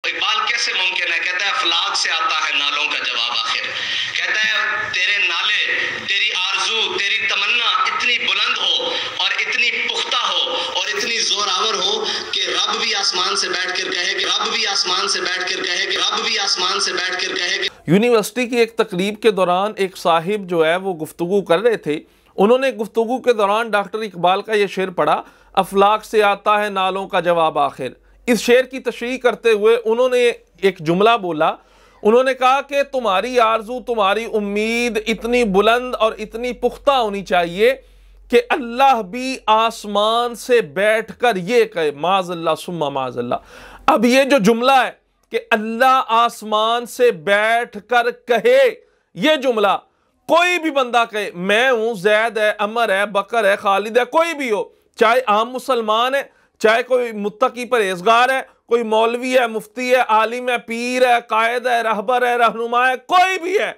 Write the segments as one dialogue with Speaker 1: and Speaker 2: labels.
Speaker 1: اقبال کیسے ممکن ہے؟ کہتا ہے افلاک سے آتا ہے نالوں کا جواب آخر. کہتا ہے تیرے نالے، تیری آرزو، تیری تمنا اتنی بلند ہو اور اتنی پختہ ہو اور اتنی زور آور ہو کہ رب بھی آسمان سے بیٹھ کر کہے کہ رب بھی آسمان سے بیٹھ کر کہے کہ رب بھی آسمان سے بیٹھ کر کہے کہ.
Speaker 2: یونیورسٹی کی ایک تقریب کے دوران ایک صاحب جو ہے وہ گفتگو کر رہے تھے. انہوں نے گفتگو کے دوران ڈاکٹر اقبال کا یہ شعر پڑھا، افلاک سے آتا ہے نالوں کا جواب آخر. اس شعر کی تشریح کرتے ہوئے انہوں نے ایک جملہ بولا. انہوں نے کہا کہ تمہاری آرزو، تمہاری امید اتنی بلند اور اتنی پختہ ہونی چاہیے کہ اللہ بھی آسمان سے بیٹھ کر یہ کہے معاذ اللہ ثم معاذ اللہ. اب یہ جو جملہ ہے کہ اللہ آسمان سے بیٹھ کر کہے، یہ جملہ کوئی بھی بندہ کہے، میں ہوں، زید ہے، عمر ہے، بکر ہے، خالد ہے، کوئی بھی ہو، چاہے عام مسلمان ہے، چاہے کوئی متقی پرہیزگار ہے، کوئی مولوی ہے، مفتی ہے، عالم ہے، پیر ہے، قائد ہے، رہبر ہے، رہنما ہے، کوئی بھی ہے،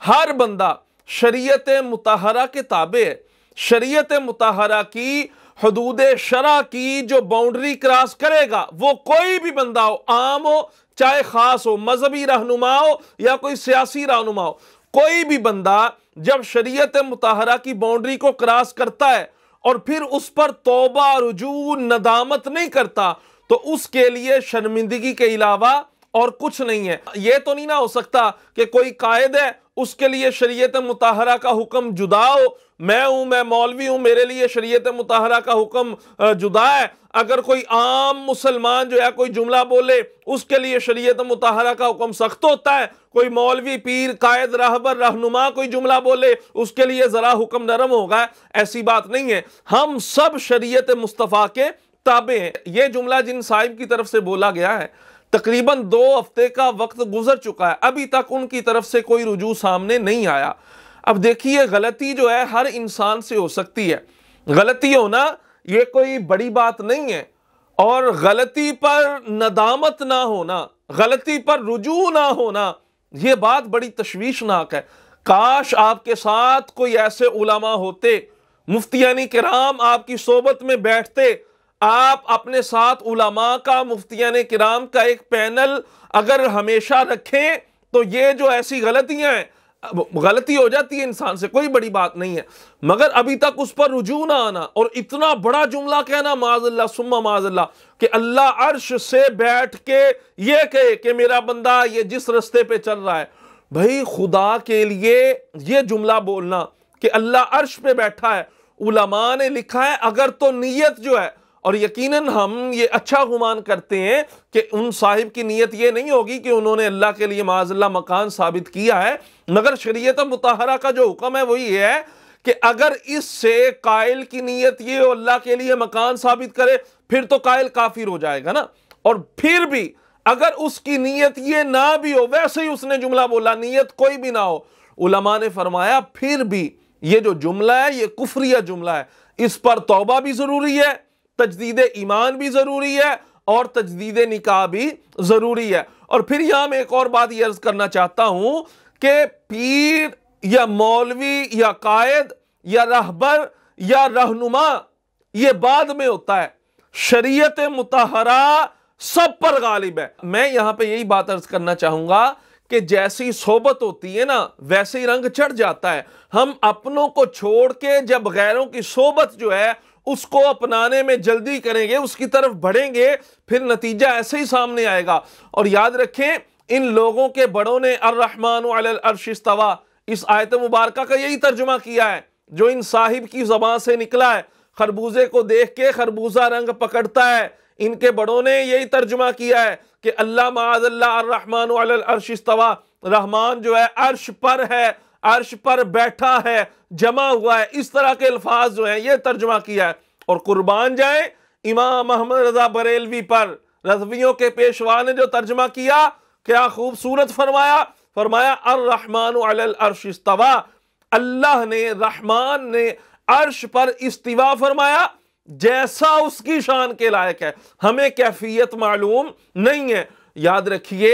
Speaker 2: ہر بندہ شریعت مطہرہ کے تابع ہے. شریعت مطہرہ کی حدود شرع کی جو باؤنڈری کراس کرے گا، وہ کوئی بھی بندہ ہو، عام ہو چاہے خاص ہو، مذہبی رہنما ہو یا کوئی سیاسی رہنما ہو، کوئی بھی بندہ جب شریعت مطہرہ کی باؤنڈری کو کراس کرتا ہے اور پھر اس پر توبہ، رجوع، ندامت نہیں کرتا تو اس کے لیے شرمندگی کے علاوہ اور کچھ نہیں ہے. یہ تو نہیں نہ ہو سکتا کہ کوئی قائد ہے، اس کے لیے شریعت مطہرہ کا حکم جدا ہو. میں ہوں، میں مولوی ہوں، میرے لیے شریعت مطہرہ کا حکم جدا ہے. اگر کوئی عام مسلمان جو ہے کوئی جملہ بولے، اس کے لیے شریعت مطہرہ کا حکم سخت ہوتا ہے. کوئی مولوی، پیر، قائد، رہبر، رہنما کوئی جملہ بولے، اس کے لیے ذرا حکم نرم ہوگا. ایسی بات نہیں ہے. ہم سب شریعت مصطفیٰ کے تابع ہیں. یہ جملہ جن صاحب کی طرف سے بولا گیا ہے، تقریباً 2 ہفتے کا وقت گزر چکا ہے، ابھی تک ان کی طرف سے کوئی رجوع سامنے نہیں آیا. اب دیکھیے، غلطی جو ہے ہر انسان سے ہو سکتی ہے. غلطی ہونا یہ کوئی بڑی بات نہیں ہے، اور غلطی پر ندامت نہ ہونا، غلطی پر رجوع نہ ہونا، یہ بات بڑی تشویشناک ہے. کاش آپ کے ساتھ کوئی ایسے علماء ہوتے، مفتیان کرام آپ کی صحبت میں بیٹھتے، آپ اپنے ساتھ علماء کا، مفتیان کرام کا ایک پینل اگر ہمیشہ رکھیں تو یہ جو ایسی غلطیاں ہیں، غلطی ہو جاتی ہے انسان سے، کوئی بڑی بات نہیں ہے، مگر ابھی تک اس پر رجوع نہ آنا اور اتنا بڑا جملہ کہنا معاذ اللہ ثم معاذ اللہ کہ اللہ عرش سے بیٹھ کے یہ کہے کہ میرا بندہ یہ جس رستے پہ چل رہا ہے. بھائی خدا کے لیے یہ جملہ بولنا کہ اللہ عرش پہ بیٹھا ہے، علماء نے لکھا ہے اگر تو نیت جو ہے، اور یقیناً ہم یہ اچھا گمان کرتے ہیں کہ ان صاحب کی نیت یہ نہیں ہوگی کہ انہوں نے اللہ کے لیے معاذ اللہ مکان ثابت کیا ہے، مگر شریعت مطہرہ کا جو حکم ہے وہ یہ ہے کہ اگر اس سے قائل کی نیت یہ ہو اللہ کے لیے مکان ثابت کرے، پھر تو قائل کافر ہو جائے گا نا. اور پھر بھی اگر اس کی نیت یہ نہ بھی ہو، ویسے ہی اس نے جملہ بولا، نیت کوئی بھی نہ ہو، علماء نے فرمایا پھر بھی یہ جو جملہ ہے یہ کفریہ جملہ ہے. اس پر توبہ بھی ضروری ہے، تجدید ایمان بھی ضروری ہے، اور تجدید نکاح بھی ضروری ہے. اور پھر یہاں میں ایک اور بات یہ عرض کرنا چاہتا ہوں کہ پیر یا مولوی یا قائد یا رہبر یا رہنما یہ بعد میں ہوتا ہے، شریعت مطہرہ سب پر غالب ہے. میں یہاں پہ یہی بات عرض کرنا چاہوں گا کہ جیسی صحبت ہوتی ہے نا ویسے ہی رنگ چڑھ جاتا ہے. ہم اپنوں کو چھوڑ کے جب غیروں کی صحبت جو ہے اس کو اپنانے میں جلدی کریں گے، اس کی طرف بڑھیں گے، پھر نتیجہ ایسے ہی سامنے آئے گا. اور یاد رکھیں، ان لوگوں کے بڑوں نے الرحمن علی العرش استویٰ اس آیت مبارکہ کا یہی ترجمہ کیا ہے جو ان صاحب کی زبان سے نکلا ہے. خربوزے کو دیکھ کے خربوزہ رنگ پکڑتا ہے، ان کے بڑوں نے یہی ترجمہ کیا ہے کہ اللہ معاذ اللہ الرحمن علی العرش استویٰ، رحمان جو ہے عرش پر ہے، عرش پر بیٹھا ہے، جمع ہوا ہے. اس طرح کے الفاظ جو ہیں یہ ترجمہ کیا ہے. اور قربان جائیں امام احمد رضا بریلوی پر، رضویوں کے پیشوا نے جو ترجمہ کیا، کیا خوبصورت فرمایا، فرمایا الرحمن علی العرش استویٰ، اللہ نے، رحمان نے عرش پر استوا فرمایا جیسا اس کی شان کے لائق ہے. ہمیں کیفیت معلوم نہیں ہے. یاد رکھیے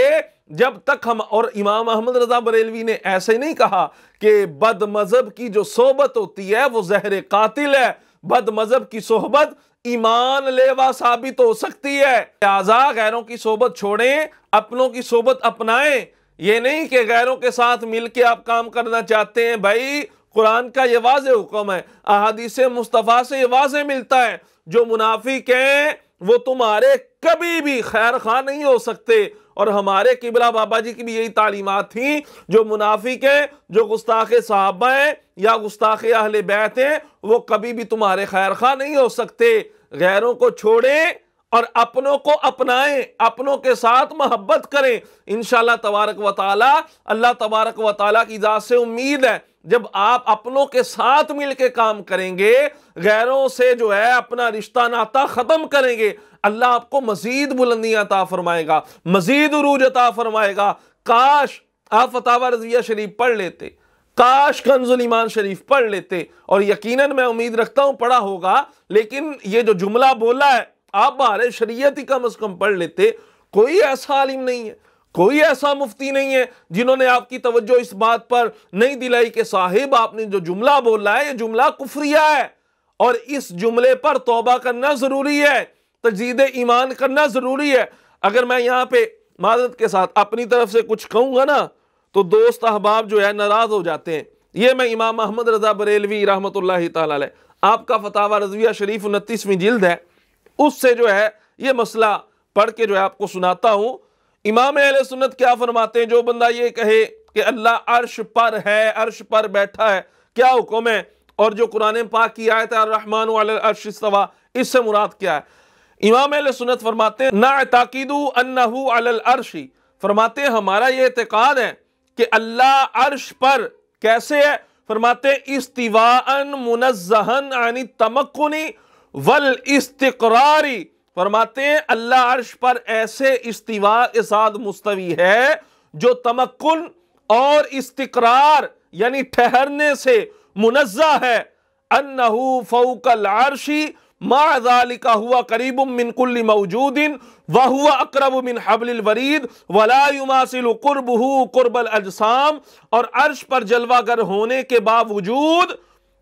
Speaker 2: جب تک ہم، اور امام احمد رضا بریلوی نے ایسے نہیں کہا کہ بد مذہب کی جو صحبت ہوتی ہے وہ زہر قاتل ہے، بد مذہب کی صحبت ایمان لیوا ثابت ہو سکتی ہے۔ لہٰذا غیروں کی صحبت چھوڑیں، اپنوں کی صحبت اپنائیں۔ یہ نہیں کہ غیروں کے ساتھ مل کے آپ کام کرنا چاہتے ہیں، بھائی قرآن کا یہ واضح حکم ہے، احادیث مصطفیٰ سے یہ واضح ملتا ہے، جو منافق ہیں وہ تمہارے کبھی بھی خیر خواہ نہیں ہو سکتے۔ اور ہمارے قبلہ بابا جی کی بھی یہی تعلیمات تھیں، جو منافق ہیں، جو گستاخ صحابہ ہیں یا گستاخ اہل بیت ہیں، وہ کبھی بھی تمہارے خیر خواہ نہیں ہو سکتے۔ غیروں کو چھوڑیں اور اپنوں کو اپنائیں، اپنوں کے ساتھ محبت کریں۔ انشاءاللہ تبارک و تعالی، اللہ تبارک و تعالی کی ذات سے امید ہے جب آپ اپنوں کے ساتھ مل کے کام کریں گے، غیروں سے جو ہے اپنا رشتہ ناتا ختم کریں گے، اللہ آپ کو مزید بلندیاں عطا فرمائے گا، مزید عروج عطا فرمائے گا۔ کاش آپ فتاوی رضویہ شریف پڑھ لیتے، کاش کنز الایمان شریف پڑھ لیتے، اور یقیناً میں امید رکھتا ہوں پڑھا ہوگا، لیکن یہ جو جملہ بولا ہے آپ بارے شریعت ہی کم از کم پڑھ لیتے۔ کوئی ایسا عالم نہیں ہے، کوئی ایسا مفتی نہیں ہے جنہوں نے آپ کی توجہ اس بات پر نہیں دلائی کہ صاحب آپ نے جو جملہ بولا ہے یہ جملہ کفریہ ہے، اور اس جملے پر توبہ کرنا ضروری ہے، تجدید ایمان کرنا ضروری ہے۔ اگر میں یہاں پہ معذرت کے ساتھ اپنی طرف سے کچھ کہوں گا نا تو دوست احباب جو ہے ناراض ہو جاتے ہیں۔ یہ میں امام احمد رضا بریلوی رحمۃ اللہ تعالی علیہ، آپ کا فتاوی رضویہ شریف 29ویں جلد ہے، اس سے جو ہے یہ مسئلہ پڑھ کے جو ہے آپ کو سناتا ہوں۔ امام اہل سنت کیا فرماتے ہیں؟ جو بندہ یہ کہے کہ اللہ عرش پر ہے، عرش پر بیٹھا ہے، کیا حکم ہے؟ اور جو قرآن پاک کی آیت ہے الرحمن علی العرش استویٰ، اس سے مراد کیا ہے؟ امام اہل سنت فرماتے ہیں نعتقد انہ علی العرش، فرماتے ہیں ہمارا یہ اعتقاد ہے کہ اللہ عرش پر کیسے ہے؟ فرماتے ہیں استواء منزہا عن التمکن والاستقرار، فرماتے ہیں اللہ عرش پر ایسے استواء کے ساتھ مستوی ہے جو تمکن اور استقرار یعنی ٹھہرنے سے منزہ ہے۔ انہ فوق العرش مع ذلك هو قریب من كل موجود وهو اقرب من حبل الورید ولا يماثل قربه قرب الاجسام، اور عرش پر جلوہ گر ہونے کے باوجود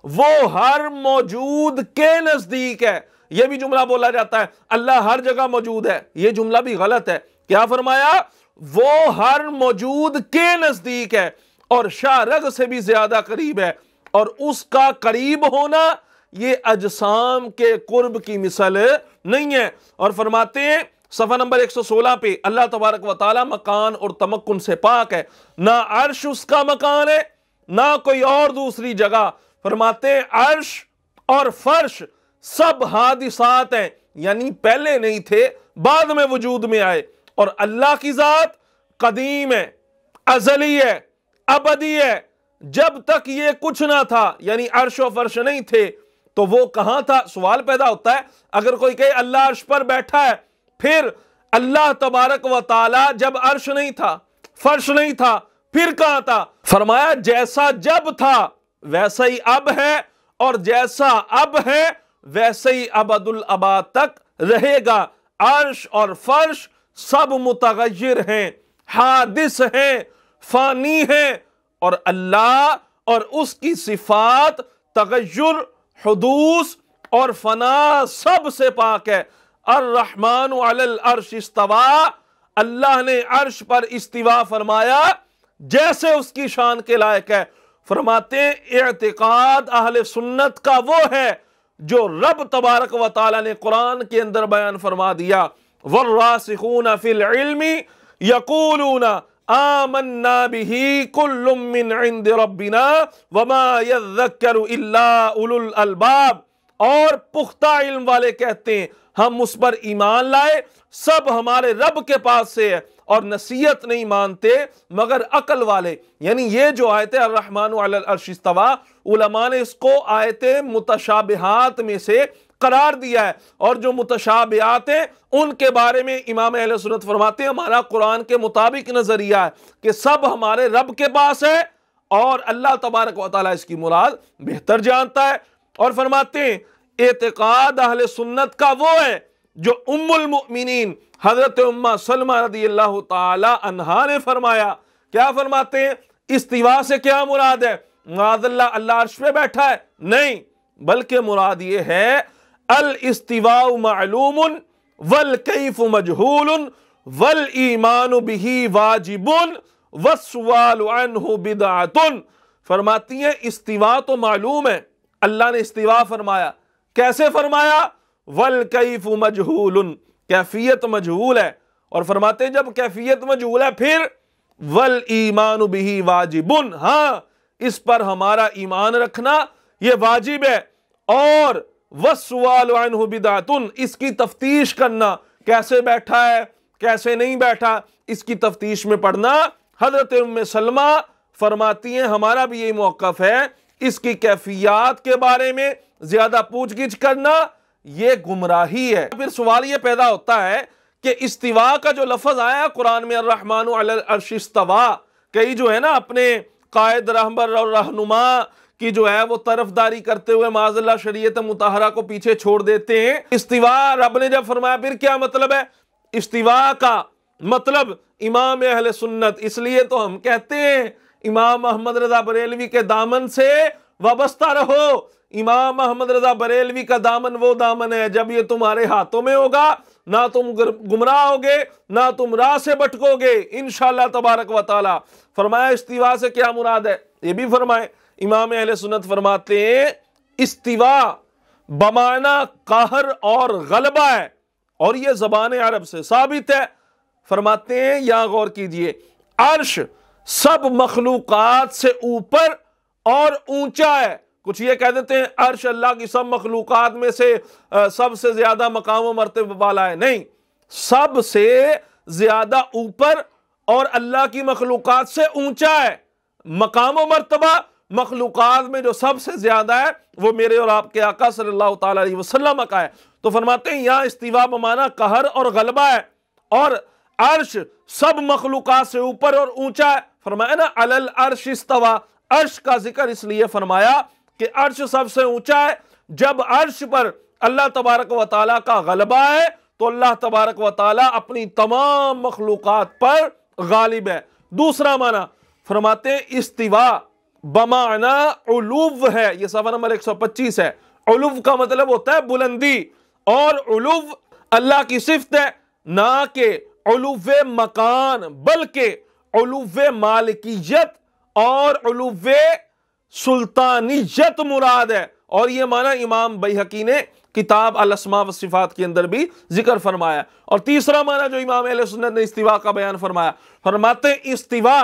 Speaker 2: وہ ہر موجود کے نزدیک ہے۔ یہ بھی جملہ بولا جاتا ہے اللہ ہر جگہ موجود ہے، یہ جملہ بھی غلط ہے۔ کیا فرمایا؟ وہ ہر موجود کے نزدیک ہے اور شاہ رگ سے بھی زیادہ قریب ہے، اور اس کا قریب ہونا یہ اجسام کے قرب کی مثل نہیں ہے۔ اور فرماتے ہیں صفحہ نمبر 116 پہ اللہ تبارک و تعالی مکان اور تمکن سے پاک ہے، نہ عرش اس کا مکان ہے نہ کوئی اور دوسری جگہ۔ فرماتے ہیں عرش اور فرش سب حادثات ہیں، یعنی پہلے نہیں تھے، بعد میں وجود میں آئے، اور اللہ کی ذات قدیم ہے، ازلی ہے، ابدی ہے۔ جب تک یہ کچھ نہ تھا یعنی عرش و فرش نہیں تھے تو وہ کہاں تھا؟ سوال پیدا ہوتا ہے اگر کوئی کہے اللہ عرش پر بیٹھا ہے، پھر اللہ تبارک و تعالی جب عرش نہیں تھا، فرش نہیں تھا، پھر کہاں تھا؟ فرمایا جیسا جب تھا ویسا ہی اب ہے، اور جیسا اب ہے ویسے ہی ابد الاباد تک رہے گا۔ عرش اور فرش سب متغیر ہیں، حادث ہیں، فانی ہیں، اور اللہ اور اس کی صفات تغیر، حدوث اور فنا سب سے پاک ہے۔ الرحمن علی العرش استویٰ، اللہ نے عرش پر استوا فرمایا جیسے اس کی شان کے لائق ہے۔ فرماتے ہیں اعتقاد اہل سنت کا وہ ہے جو رب تبارک و تعالی نے قرآن کے اندر بیان فرما دیا، والراسخون فی العلم یقولون آمنا به کل من عند ربنا وما یذکر الا اولو الالباب، اور پختہ علم والے کہتے ہیں ہم اس پر ایمان لائے، سب ہمارے رب کے پاس سے ہے، اور نصیحت نہیں مانتے مگر عقل والے۔ یعنی یہ جو آیت الرحمن علی العرش استویٰ، علماء نے اس کو آیت متشابہات میں سے قرار دیا ہے، اور جو متشابہات ہیں ان کے بارے میں امام اہل سنت فرماتے ہیں ہمارا قرآن کے مطابق نظریہ ہے کہ سب ہمارے رب کے پاس ہے، اور اللہ تبارک و تعالیٰ اس کی مراد بہتر جانتا ہے۔ اور فرماتے ہیں اعتقاد اہل سنت کا وہ ہے جو ام المؤمنین حضرت امہ سلمہ رضی اللہ تعالی عنہا نے فرمایا۔ کیا فرماتے ہیں؟ استواء سے کیا مراد ہے؟ معاذ اللہ اللہ عرش پہ بیٹھا ہے؟ نہیں، بلکہ مراد یہ ہے الاستواء معلوم والکیف مجہول والایمان بہ واجب والسؤال عنہ بدعۃ۔ فرماتی ہیں استوا تو معلوم ہے، اللہ نے استوا فرمایا، کیسے فرمایا؟ والکیف مجہول، کیفیت مجہول ہے، اور فرماتے ہیں جب کیفیت مجہول ہے پھر والایمان بہ واجب، ہاں اس پر ہمارا ایمان رکھنا یہ واجب ہے، اور والسؤال عنہ بدعۃ، اس کی تفتیش کرنا کیسے بیٹھا ہے کیسے نہیں بیٹھا اس کی تفتیش میں پڑھنا۔ حضرت ام سلمہ فرماتی ہیں ہمارا بھی یہی موقف ہے، اس کی کیفیات کے بارے میں زیادہ پوچھ گچھ کرنا یہ گمراہی ہے۔ پھر سوال یہ پیدا ہوتا ہے کہ استوا کا جو لفظ آیا قرآن میں الرحمن علی العرش استوا، کئی جو ہے نا اپنے قائد رہبر اور رہنما کی جو ہے وہ طرفداری کرتے ہوئے معاذ اللہ شریعت مطہرہ کو پیچھے چھوڑ دیتے ہیں۔ استوا رب نے جب فرمایا پھر کیا مطلب ہے؟ استوا کا مطلب امام اہل سنت، اس لیے تو ہم کہتے ہیں امام محمد رضا بریلوی کے دامن سے وابستہ رہو۔ امام محمد رضا بریلوی کا دامن وہ دامن ہے جب یہ تمہارے ہاتھوں میں ہوگا نہ تم گمراہ ہوگے نہ تم راہ سے بھٹکو گے انشاءاللہ تبارک و تعالی۔ فرمایا استوا سے کیا مراد ہے یہ بھی فرمائے۔ امام اہل سنت فرماتے ہیں استوا بمعنی قہر اور غلبہ ہے، اور یہ زبان عرب سے ثابت ہے۔ فرماتے ہیں یہاں غور کیجئے، عرش سب مخلوقات سے اوپر اور اونچا ہے۔ کچھ یہ کہہ دیتے ہیں عرش اللہ کی سب مخلوقات میں سے سب سے زیادہ مقام و مرتبہ والا ہے، نہیں، سب سے زیادہ اوپر اور اللہ کی مخلوقات سے اونچا ہے۔ مقام و مرتبہ مخلوقات میں جو سب سے زیادہ ہے وہ میرے اور آپ کے آقا صلی اللہ تعالی علیہ وسلم کا ہے۔ تو فرماتے ہیں یہاں استوا بمعنی قہر اور غلبہ ہے، اور عرش سب مخلوقات سے اوپر اور اونچا ہے۔ فرمایا نا علی العرش استوا، عرش کا ذکر اس لیے فرمایا کہ عرش سب سے اونچا ہے۔ جب عرش پر اللہ تبارک و تعالیٰ کا غلبہ ہے تو اللہ تبارک و تعالیٰ اپنی تمام مخلوقات پر غالب ہے۔ دوسرا معنی فرماتے ہیں استوا بمعنی علو ہے، یہ صفحہ نمبر 125 ہے۔ علو کا مطلب ہوتا ہے بلندی، اور علو اللہ کی صفت ہے، نہ کہ علو مکان بلکہ علو مالکیت اور علو سلطانیت مراد ہے، اور یہ معنی امام بیہقی نے کتاب الاسماء والصفات کے اندر بھی ذکر فرمایا۔ اور تیسرا معنی جو امام اہل سنت نے استوا کا بیان فرمایا، فرماتے ہیں استوا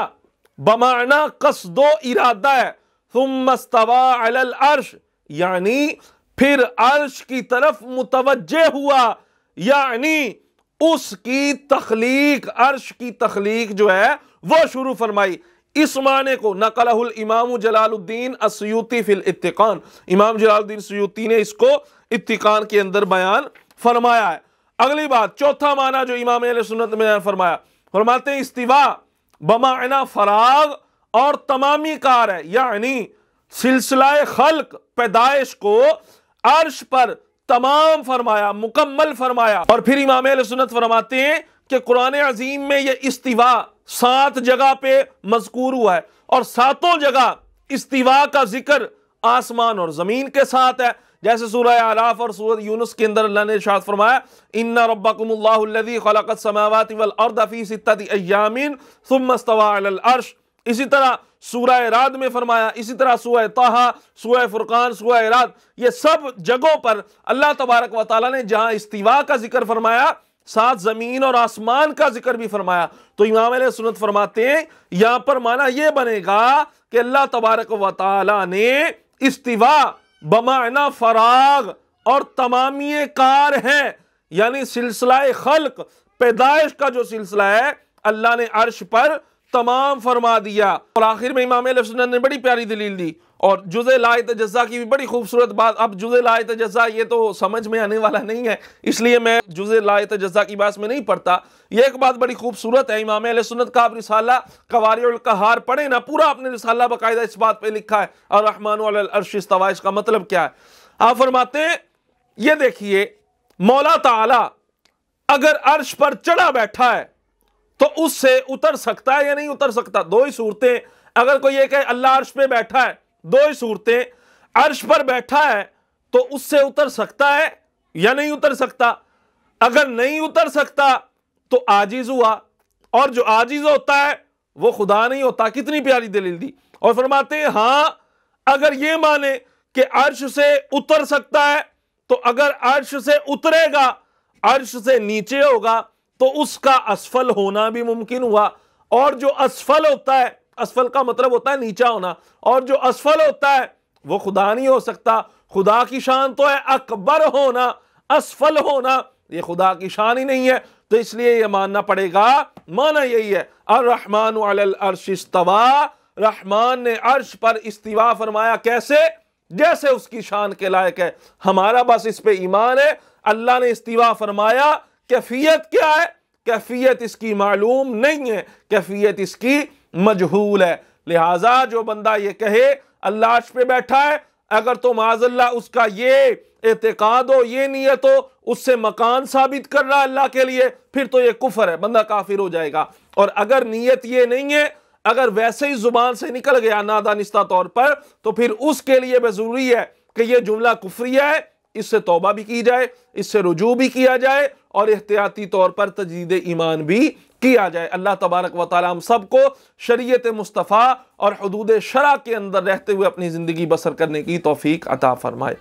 Speaker 2: بمعنی قصد و ارادہ ہے، ثم استوى علی العرش، یعنی پھر عرش کی طرف متوجہ ہوا، یعنی اس کی تخلیق، عرش کی تخلیق جو ہے وہ شروع فرمائی۔ اس معنی کو نقلہ الامام جلال الدین السیوطی فی الاتقان، امام جلال الدین سیوطی نے اس کو اتقان کے اندر بیان فرمایا ہے۔ اگلی بات، چوتھا معنی جو امام اہل سنت میں فرمایا، فرماتے ہیں استوا بمعنی فراغ اور تمامی کار ہے، یعنی سلسلہ خلق پیدائش کو عرش پر تمام فرمایا، مکمل فرمایا۔ اور پھر امام اہل سنت فرماتے ہیں کہ قرآن عظیم میں یہ استوا 7 جگہ پہ مذکور ہوا ہے، اور 7 جگہ استوا کا ذکر آسمان اور زمین کے ساتھ ہے، جیسے سورہ اعراف اور سورہ یونس کے اندر اللہ نے ارشاد فرمایا ان ربکم اللہ الذی خلق السماوات والارض فی 6 ایام ثم استوى علی العرش۔ اسی طرح سورہ رعد میں فرمایا، اسی طرح سورہ طٰہٰ، سورہ فرقان، سورہ رعد، یہ سب جگہوں پر اللہ تبارک و تعالیٰ نے جہاں استوا کا ذکر فرمایا، ساتھ زمین اور آسمان کا ذکر بھی فرمایا۔ تو امام علیہ سنت فرماتے ہیں یہاں پر معنی یہ بنے گا کہ اللہ تبارک و تعالیٰ نے استوا بمعنی فراغ اور تمامی کار ہے، یعنی سلسلہ خلق پیدائش کا جو سلسلہ ہے اللہ نے عرش پر تمام فرما دیا۔ اور آخر میں امام علیہ سنت نے بڑی پیاری دلیل دی، اور جزء لا یتجزا کی بھی بڑی خوبصورت بات۔ اب جزء لا یتجزا یہ تو سمجھ میں آنے والا نہیں ہے، اس لیے میں جزء لا یتجزا کی بات میں نہیں پڑھتا۔ یہ ایک بات بڑی خوبصورت ہے، امام علیہ سنت کا آپ رسالہ قوارع القہار پڑھیں نا، پورا آپ نے رسالہ باقاعدہ اس بات پہ لکھا ہے الرحمن علی العرش استوى، اس کا مطلب کیا ہے؟ آپ فرماتے ہیں یہ دیکھیے مولا تعالی اگر عرش پر چڑھا بیٹھا ہے تو اس سے اتر سکتا ہے یا نہیں اتر سکتا؟ 2 ہی صورتیں۔ اگر کوئی یہ کہ اللہ عرش پہ بیٹھا ہے، 2 ہی صورتیں، عرش پر بیٹھا ہے تو اس سے اتر سکتا ہے یا نہیں اتر سکتا؟ اگر نہیں اتر سکتا تو عاجز ہوا، اور جو عاجز ہوتا ہے وہ خدا نہیں ہوتا۔ کتنی پیاری دلیل دی۔ اور فرماتے ہیں ہاں اگر یہ مانے کہ عرش سے اتر سکتا ہے تو اگر عرش سے اترے گا، عرش سے نیچے ہوگا تو اس کا اسفل ہونا بھی ممکن ہوا، اور جو اسفل ہوتا ہے، اسفل کا مطلب ہوتا ہے نیچا ہونا، اور جو اسفل ہوتا ہے وہ خدا نہیں ہو سکتا۔ خدا کی شان تو ہے اکبر ہونا، اسفل ہونا یہ خدا کی شان ہی نہیں ہے۔ تو اس لیے یہ ماننا پڑے گا، مانا یہی ہے الرحمن علی العرش استوى، رحمان نے عرش پر استوا فرمایا۔ کیسے؟ جیسے اس کی شان کے لائق ہے۔ ہمارا بس اس پہ ایمان ہے۔ اللہ نے استوا فرمایا، کیفیت کیا ہے؟ کیفیت اس کی معلوم نہیں ہے، کیفیت اس کی مجہول ہے۔ لہٰذا جو بندہ یہ کہے اللہ عرش پہ بیٹھا ہے، اگر تو معاذ اللہ اس کا یہ اعتقاد ہو، یہ نیت ہو، اس سے مکان ثابت کر رہا اللہ کے لیے، پھر تو یہ کفر ہے، بندہ کافر ہو جائے گا۔ اور اگر نیت یہ نہیں ہے، اگر ویسے ہی زبان سے نکل گیا نادانستہ طور پر، تو پھر اس کے لیے بھی ضروری ہے کہ یہ جملہ کفریہ ہے، اس سے توبہ بھی کی جائے، اس سے رجوع بھی کیا جائے، اور احتیاطی طور پر تجدید ایمان بھی کیا جائے۔ اللہ تبارک و تعالی ہم سب کو شریعت مصطفیٰ اور حدود شرع کے اندر رہتے ہوئے اپنی زندگی بسر کرنے کی توفیق عطا فرمائے۔